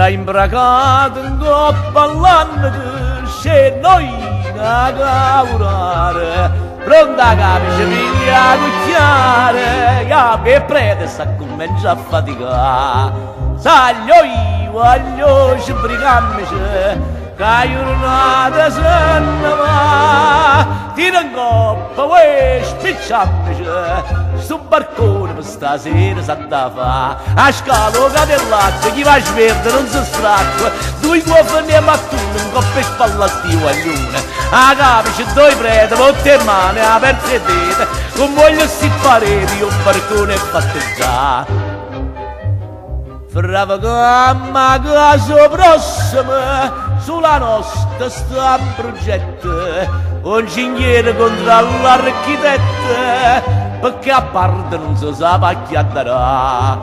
sta imbracato in coppa all'anno che noi a lavorare, pronta a camicia piglia a cucchiare, che prete sta comincia a faticare, saglio voglio ci brigamici, che giornata se ne va, tira in coppa e spicciamici, sto barcone per stasera sa da fa, a scalo cadellaccio, chi va a sverde non si stracqua, due uomini a mattuno, un coppa e spalla sti guaglione, a capice due prete, molte mani, aperte dite, con voglio sti pareti, un barcone fatto già. Frava gamma caso prossima, sulla nostra sta progetto, un ingegnere contro l'architetto, perché a parte non si sa chi darà.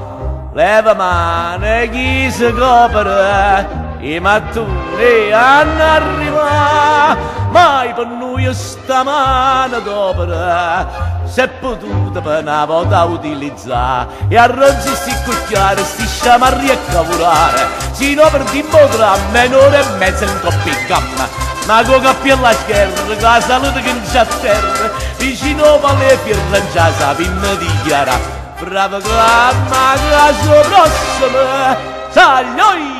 Leva mano chi si copre, i mattoni hanno arrivato, mai per noi sta mano d'opera, se potuta per una volta utilizzare, e arrozzi sti cucchiare, sti sciamarri a cavolare, sino per dimostrare menore e mezzo in coppia in gamma, ma con cappia alla scherma, con la salute che non c'è a terra, vicino alle fiere non c'è sappiamo dichiarare, bravo gamma, caso prossimo, saglio